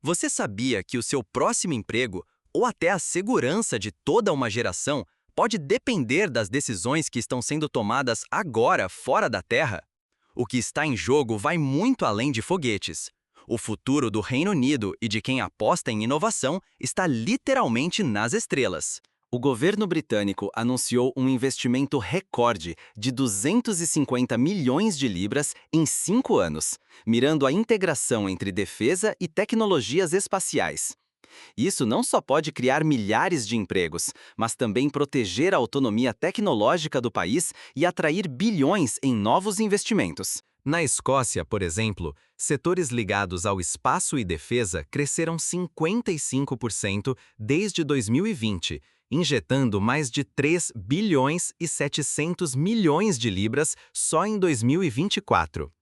Você sabia que o seu próximo emprego, ou até a segurança de toda uma geração, pode depender das decisões que estão sendo tomadas agora fora da Terra? O que está em jogo vai muito além de foguetes. O futuro do Reino Unido e de quem aposta em inovação está literalmente nas estrelas. O governo britânico anunciou um investimento recorde de 250 milhões de libras em 5 anos, mirando a integração entre defesa e tecnologias espaciais. Isso não só pode criar milhares de empregos, mas também proteger a autonomia tecnológica do país e atrair bilhões em novos investimentos. Na Escócia, por exemplo, setores ligados ao espaço e defesa cresceram 55% desde 2020, injetando mais de 3 bilhões e 700 milhões de libras só em 2024.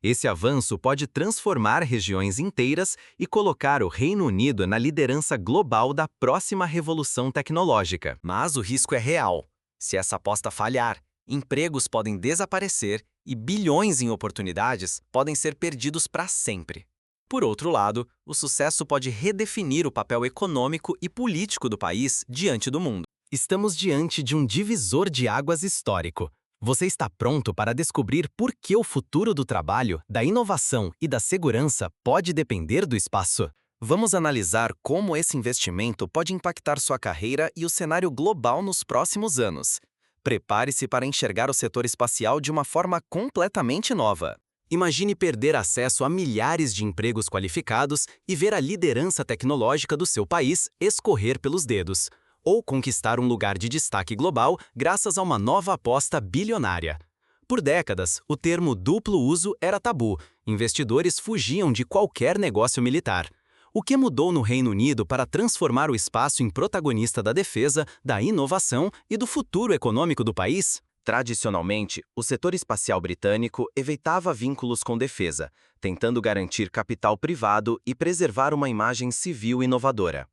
Esse avanço pode transformar regiões inteiras e colocar o Reino Unido na liderança global da próxima revolução tecnológica. Mas o risco é real. Se essa aposta falhar, empregos podem desaparecer e bilhões em oportunidades podem ser perdidos para sempre. Por outro lado, o sucesso pode redefinir o papel econômico e político do país diante do mundo. Estamos diante de um divisor de águas histórico. Você está pronto para descobrir por que o futuro do trabalho, da inovação e da segurança pode depender do espaço? Vamos analisar como esse investimento pode impactar sua carreira e o cenário global nos próximos anos. Prepare-se para enxergar o setor espacial de uma forma completamente nova. Imagine perder acesso a milhares de empregos qualificados e ver a liderança tecnológica do seu país escorrer pelos dedos, ou conquistar um lugar de destaque global graças a uma nova aposta bilionária. Por décadas, o termo duplo uso era tabu. Investidores fugiam de qualquer negócio militar. O que mudou no Reino Unido para transformar o espaço em protagonista da defesa, da inovação e do futuro econômico do país? Tradicionalmente, o setor espacial britânico evitava vínculos com defesa, tentando garantir capital privado e preservar uma imagem civil inovadora.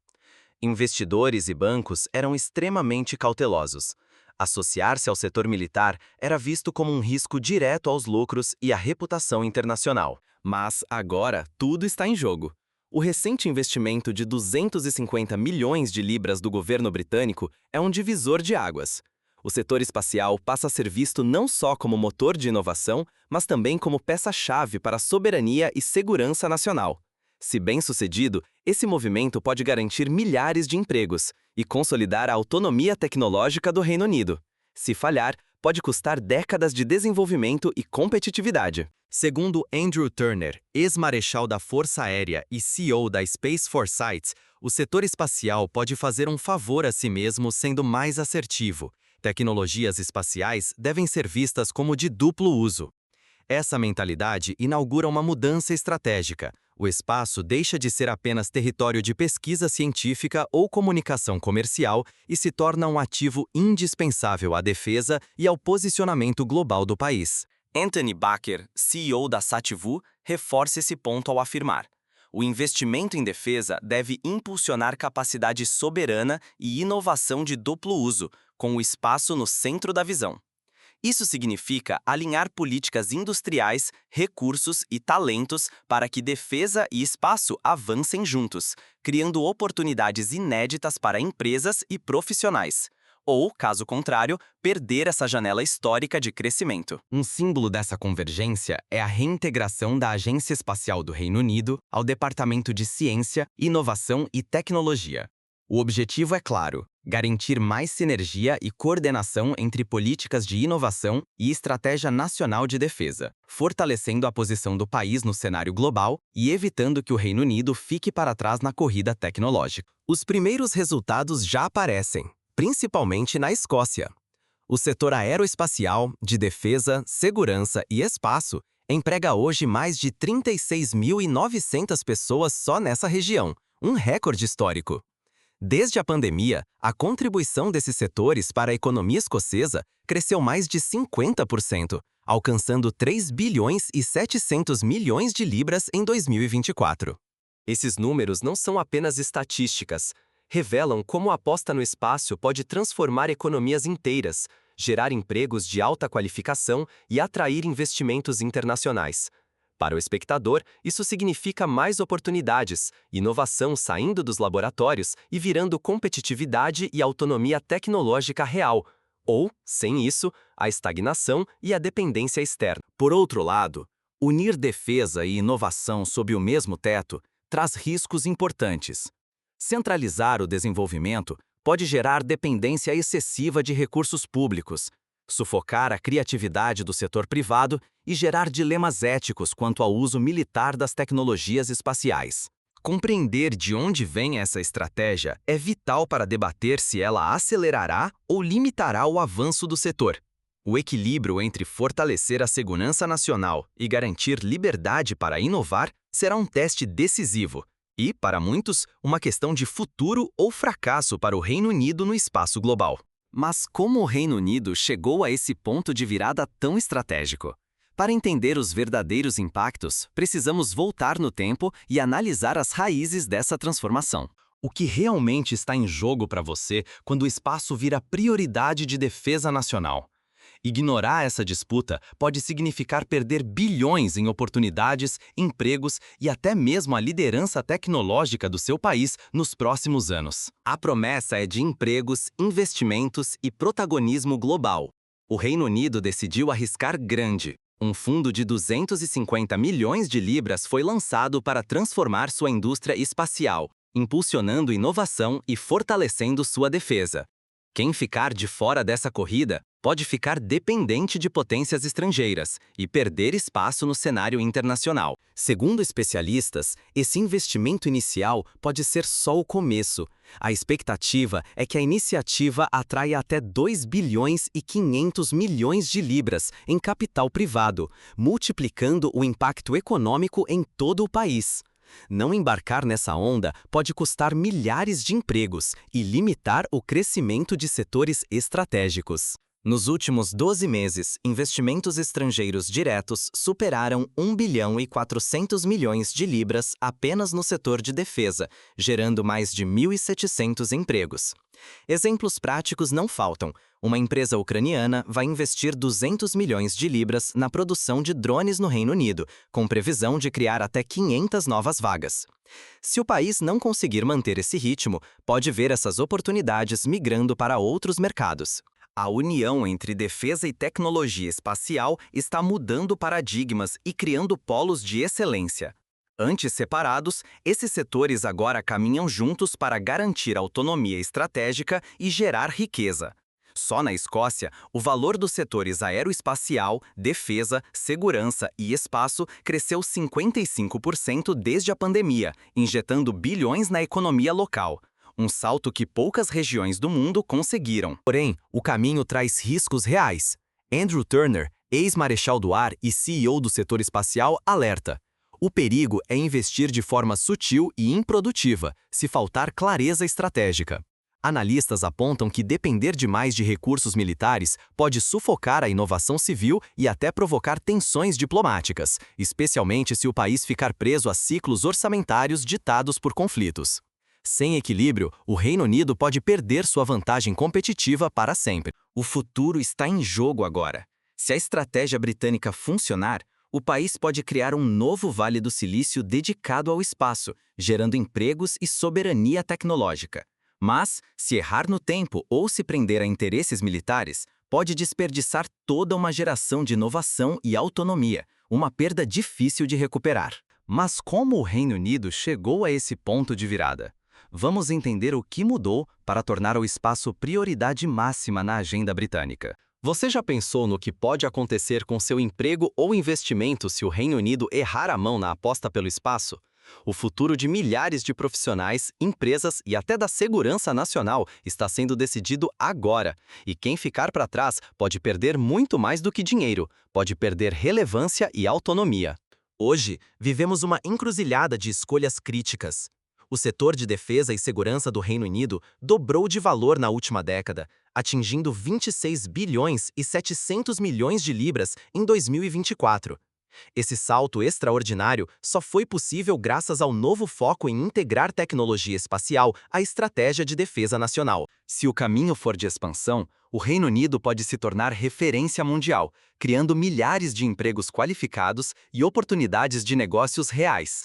Investidores e bancos eram extremamente cautelosos. Associar-se ao setor militar era visto como um risco direto aos lucros e à reputação internacional. Mas agora tudo está em jogo. O recente investimento de 250 milhões de libras do governo britânico é um divisor de águas. O setor espacial passa a ser visto não só como motor de inovação, mas também como peça-chave para a soberania e segurança nacional. Se bem-sucedido, esse movimento pode garantir milhares de empregos e consolidar a autonomia tecnológica do Reino Unido. Se falhar, pode custar décadas de desenvolvimento e competitividade. Segundo Andrew Turner, ex-marechal da Força Aérea e CEO da Space Foresight, o setor espacial pode fazer um favor a si mesmo sendo mais assertivo. Tecnologias espaciais devem ser vistas como de duplo uso. Essa mentalidade inaugura uma mudança estratégica. O espaço deixa de ser apenas território de pesquisa científica ou comunicação comercial e se torna um ativo indispensável à defesa e ao posicionamento global do país. Anthony Baker, CEO da Satvu, reforça esse ponto ao afirmar: o investimento em defesa deve impulsionar capacidade soberana e inovação de duplo uso, com o espaço no centro da visão. Isso significa alinhar políticas industriais, recursos e talentos para que defesa e espaço avancem juntos, criando oportunidades inéditas para empresas e profissionais. Ou, caso contrário, perder essa janela histórica de crescimento. Um símbolo dessa convergência é a reintegração da Agência Espacial do Reino Unido ao Departamento de Ciência, Inovação e Tecnologia. O objetivo é claro: garantir mais sinergia e coordenação entre políticas de inovação e estratégia nacional de defesa, fortalecendo a posição do país no cenário global e evitando que o Reino Unido fique para trás na corrida tecnológica. Os primeiros resultados já aparecem, principalmente na Escócia. O setor aeroespacial, de defesa, segurança e espaço emprega hoje mais de 36.900 pessoas só nessa região, um recorde histórico. Desde a pandemia, a contribuição desses setores para a economia escocesa cresceu mais de 50%, alcançando 3 bilhões e 700 milhões de libras em 2024. Esses números não são apenas estatísticas, revelam como a aposta no espaço pode transformar economias inteiras, gerar empregos de alta qualificação e atrair investimentos internacionais. Para o espectador, isso significa mais oportunidades, inovação saindo dos laboratórios e virando competitividade e autonomia tecnológica real. Ou, sem isso, a estagnação e a dependência externa. Por outro lado, unir defesa e inovação sob o mesmo teto traz riscos importantes. Centralizar o desenvolvimento pode gerar dependência excessiva de recursos públicos, sufocar a criatividade do setor privado e gerar dilemas éticos quanto ao uso militar das tecnologias espaciais. Compreender de onde vem essa estratégia é vital para debater se ela acelerará ou limitará o avanço do setor. O equilíbrio entre fortalecer a segurança nacional e garantir liberdade para inovar será um teste decisivo e, para muitos, uma questão de futuro ou fracasso para o Reino Unido no espaço global. Mas como o Reino Unido chegou a esse ponto de virada tão estratégico? Para entender os verdadeiros impactos, precisamos voltar no tempo e analisar as raízes dessa transformação. O que realmente está em jogo para você quando o espaço vira prioridade de defesa nacional? Ignorar essa disputa pode significar perder bilhões em oportunidades, empregos e até mesmo a liderança tecnológica do seu país nos próximos anos. A promessa é de empregos, investimentos e protagonismo global. O Reino Unido decidiu arriscar grande. Um fundo de 250 milhões de libras foi lançado para transformar sua indústria espacial, impulsionando inovação e fortalecendo sua defesa. Quem ficar de fora dessa corrida pode ficar dependente de potências estrangeiras e perder espaço no cenário internacional. Segundo especialistas, esse investimento inicial pode ser só o começo. A expectativa é que a iniciativa atraia até 2 bilhões e 500 milhões de libras em capital privado, multiplicando o impacto econômico em todo o país. Não embarcar nessa onda pode custar milhares de empregos e limitar o crescimento de setores estratégicos. Nos últimos 12 meses, investimentos estrangeiros diretos superaram 1 bilhão e 400 milhões de libras apenas no setor de defesa, gerando mais de 1.700 empregos. Exemplos práticos não faltam. Uma empresa ucraniana vai investir 200 milhões de libras na produção de drones no Reino Unido, com previsão de criar até 500 novas vagas. Se o país não conseguir manter esse ritmo, pode ver essas oportunidades migrando para outros mercados. A união entre defesa e tecnologia espacial está mudando paradigmas e criando polos de excelência. Antes separados, esses setores agora caminham juntos para garantir autonomia estratégica e gerar riqueza. Só na Escócia, o valor dos setores aeroespacial, defesa, segurança e espaço cresceu 55% desde a pandemia, injetando bilhões na economia local. Um salto que poucas regiões do mundo conseguiram. Porém, o caminho traz riscos reais. Andrew Turner, ex-marechal do ar e CEO do setor espacial, alerta: o perigo é investir de forma sutil e improdutiva, se faltar clareza estratégica. Analistas apontam que depender demais de recursos militares pode sufocar a inovação civil e até provocar tensões diplomáticas, especialmente se o país ficar preso a ciclos orçamentários ditados por conflitos. Sem equilíbrio, o Reino Unido pode perder sua vantagem competitiva para sempre. O futuro está em jogo agora. Se a estratégia britânica funcionar, o país pode criar um novo Vale do Silício dedicado ao espaço, gerando empregos e soberania tecnológica. Mas, se errar no tempo ou se prender a interesses militares, pode desperdiçar toda uma geração de inovação e autonomia, uma perda difícil de recuperar. Mas como o Reino Unido chegou a esse ponto de virada? Vamos entender o que mudou para tornar o espaço prioridade máxima na agenda britânica. Você já pensou no que pode acontecer com seu emprego ou investimento se o Reino Unido errar a mão na aposta pelo espaço? O futuro de milhares de profissionais, empresas e até da segurança nacional está sendo decidido agora. E quem ficar para trás pode perder muito mais do que dinheiro, pode perder relevância e autonomia. Hoje, vivemos uma encruzilhada de escolhas críticas. O setor de defesa e segurança do Reino Unido dobrou de valor na última década, atingindo 26 bilhões e 700 milhões de libras em 2024. Esse salto extraordinário só foi possível graças ao novo foco em integrar tecnologia espacial à estratégia de defesa nacional. Se o caminho for de expansão, o Reino Unido pode se tornar referência mundial, criando milhares de empregos qualificados e oportunidades de negócios reais.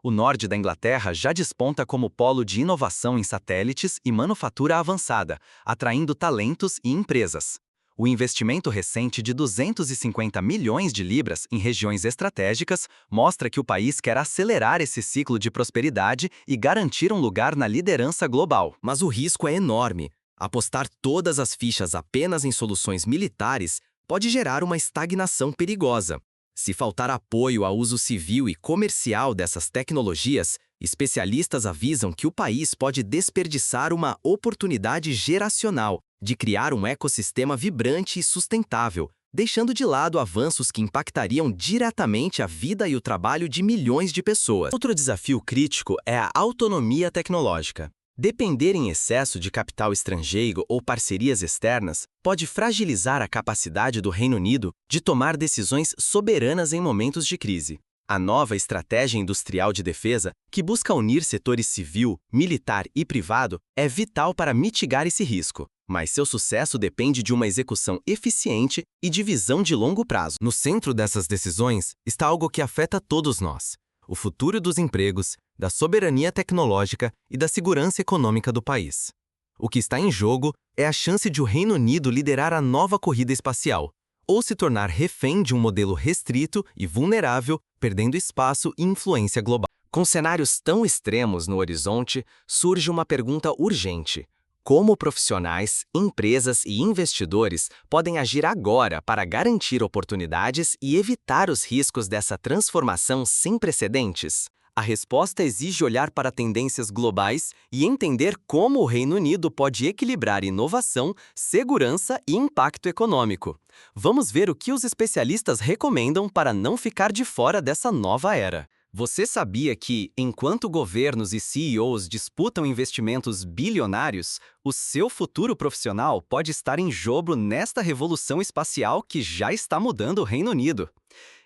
O norte da Inglaterra já desponta como polo de inovação em satélites e manufatura avançada, atraindo talentos e empresas. O investimento recente de 250 milhões de libras em regiões estratégicas mostra que o país quer acelerar esse ciclo de prosperidade e garantir um lugar na liderança global. Mas o risco é enorme. Apostar todas as fichas apenas em soluções militares pode gerar uma estagnação perigosa. Se faltar apoio ao uso civil e comercial dessas tecnologias, especialistas avisam que o país pode desperdiçar uma oportunidade geracional de criar um ecossistema vibrante e sustentável, deixando de lado avanços que impactariam diretamente a vida e o trabalho de milhões de pessoas. Outro desafio crítico é a autonomia tecnológica. Depender em excesso de capital estrangeiro ou parcerias externas pode fragilizar a capacidade do Reino Unido de tomar decisões soberanas em momentos de crise. A nova estratégia industrial de defesa, que busca unir setores civil, militar e privado, é vital para mitigar esse risco, mas seu sucesso depende de uma execução eficiente e de visão de longo prazo. No centro dessas decisões está algo que afeta todos nós: o futuro dos empregos, da soberania tecnológica e da segurança econômica do país. O que está em jogo é a chance de o Reino Unido liderar a nova corrida espacial, ou se tornar refém de um modelo restrito e vulnerável, perdendo espaço e influência global. Com cenários tão extremos no horizonte, surge uma pergunta urgente: como profissionais, empresas e investidores podem agir agora para garantir oportunidades e evitar os riscos dessa transformação sem precedentes? A resposta exige olhar para tendências globais e entender como o Reino Unido pode equilibrar inovação, segurança e impacto econômico. Vamos ver o que os especialistas recomendam para não ficar de fora dessa nova era. Você sabia que, enquanto governos e CEOs disputam investimentos bilionários, o seu futuro profissional pode estar em jogo nesta revolução espacial que já está mudando o Reino Unido?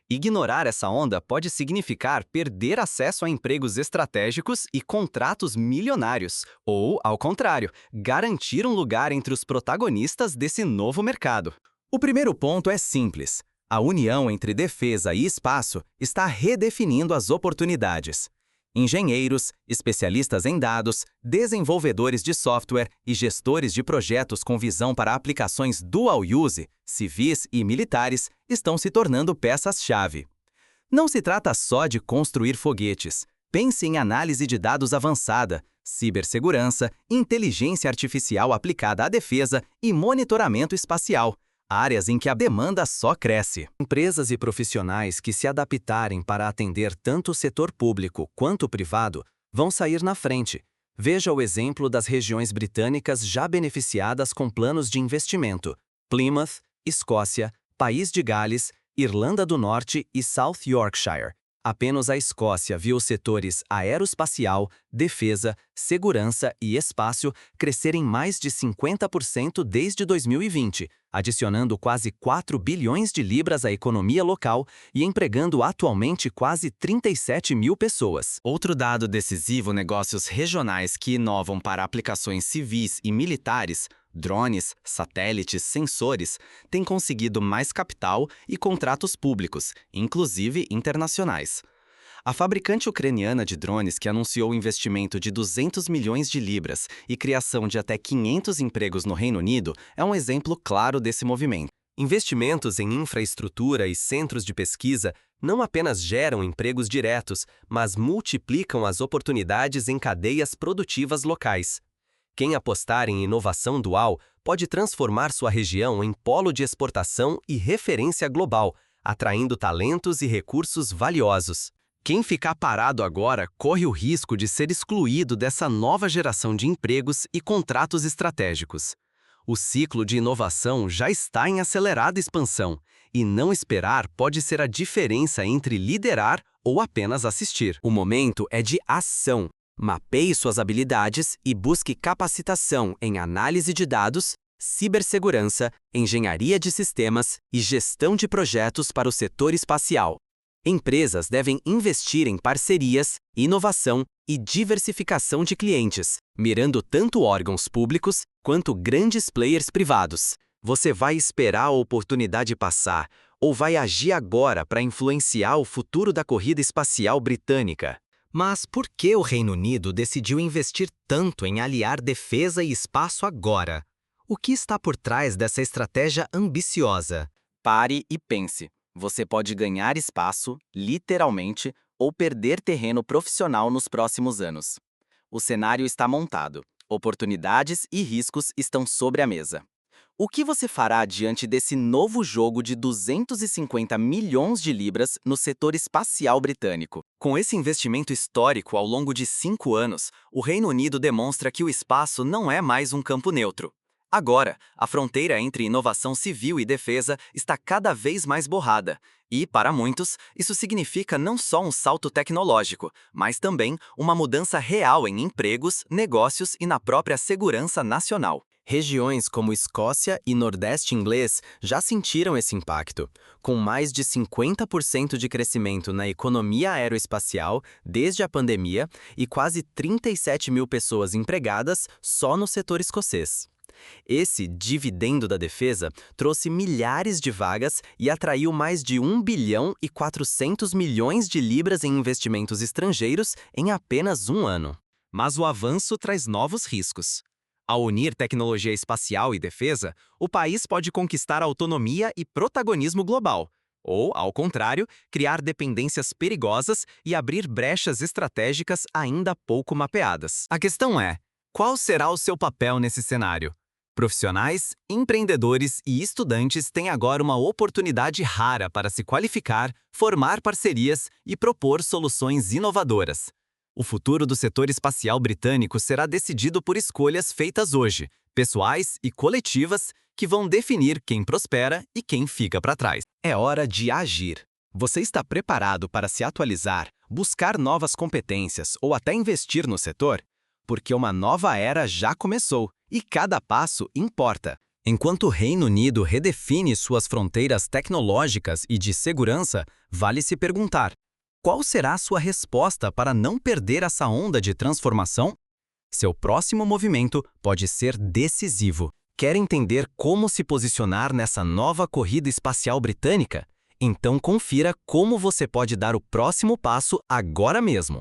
Ignorar essa onda pode significar perder acesso a empregos estratégicos e contratos milionários, ou, ao contrário, garantir um lugar entre os protagonistas desse novo mercado. O primeiro ponto é simples: a união entre defesa e espaço está redefinindo as oportunidades. Engenheiros, especialistas em dados, desenvolvedores de software e gestores de projetos com visão para aplicações dual-use, civis e militares, estão se tornando peças-chave. Não se trata só de construir foguetes. Pense em análise de dados avançada, cibersegurança, inteligência artificial aplicada à defesa e monitoramento espacial, áreas em que a demanda só cresce. Empresas e profissionais que se adaptarem para atender tanto o setor público quanto o privado vão sair na frente. Veja o exemplo das regiões britânicas já beneficiadas com planos de investimento: Plymouth, Escócia, País de Gales, Irlanda do Norte e South Yorkshire. Apenas a Escócia viu os setores aeroespacial, defesa, segurança e espaço crescerem mais de 50% desde 2020, adicionando quase 4 bilhões de libras à economia local e empregando atualmente quase 37 mil pessoas. Outro dado decisivo: negócios regionais que inovam para aplicações civis e militares, drones, satélites, sensores, têm conseguido mais capital e contratos públicos, inclusive internacionais. A fabricante ucraniana de drones, que anunciou o investimento de 200 milhões de libras e criação de até 500 empregos no Reino Unido, é um exemplo claro desse movimento. Investimentos em infraestrutura e centros de pesquisa não apenas geram empregos diretos, mas multiplicam as oportunidades em cadeias produtivas locais. Quem apostar em inovação dual pode transformar sua região em polo de exportação e referência global, atraindo talentos e recursos valiosos. Quem ficar parado agora corre o risco de ser excluído dessa nova geração de empregos e contratos estratégicos. O ciclo de inovação já está em acelerada expansão, e não esperar pode ser a diferença entre liderar ou apenas assistir. O momento é de ação. Mapeie suas habilidades e busque capacitação em análise de dados, cibersegurança, engenharia de sistemas e gestão de projetos para o setor espacial. Empresas devem investir em parcerias, inovação e diversificação de clientes, mirando tanto órgãos públicos quanto grandes players privados. Você vai esperar a oportunidade passar ou vai agir agora para influenciar o futuro da corrida espacial britânica? Mas por que o Reino Unido decidiu investir tanto em aliar defesa e espaço agora? O que está por trás dessa estratégia ambiciosa? Pare e pense. Você pode ganhar espaço, literalmente, ou perder terreno profissional nos próximos anos. O cenário está montado. Oportunidades e riscos estão sobre a mesa. O que você fará diante desse novo jogo de 250 milhões de libras no setor espacial britânico? Com esse investimento histórico ao longo de 5 anos, o Reino Unido demonstra que o espaço não é mais um campo neutro. Agora, a fronteira entre inovação civil e defesa está cada vez mais borrada. E, para muitos, isso significa não só um salto tecnológico, mas também uma mudança real em empregos, negócios e na própria segurança nacional. Regiões como Escócia e Nordeste inglês já sentiram esse impacto, com mais de 50% de crescimento na economia aeroespacial desde a pandemia e quase 37 mil pessoas empregadas só no setor escocês. Esse dividendo da defesa trouxe milhares de vagas e atraiu mais de 1 bilhão e 400 milhões de libras em investimentos estrangeiros em apenas um ano. Mas o avanço traz novos riscos. Ao unir tecnologia espacial e defesa, o país pode conquistar autonomia e protagonismo global, ou, ao contrário, criar dependências perigosas e abrir brechas estratégicas ainda pouco mapeadas. A questão é: qual será o seu papel nesse cenário? Profissionais, empreendedores e estudantes têm agora uma oportunidade rara para se qualificar, formar parcerias e propor soluções inovadoras. O futuro do setor espacial britânico será decidido por escolhas feitas hoje, pessoais e coletivas, que vão definir quem prospera e quem fica para trás. É hora de agir. Você está preparado para se atualizar, buscar novas competências ou até investir no setor? Porque uma nova era já começou e cada passo importa. Enquanto o Reino Unido redefine suas fronteiras tecnológicas e de segurança, vale se perguntar: qual será a sua resposta para não perder essa onda de transformação? Seu próximo movimento pode ser decisivo. Quer entender como se posicionar nessa nova corrida espacial britânica? Então confira como você pode dar o próximo passo agora mesmo.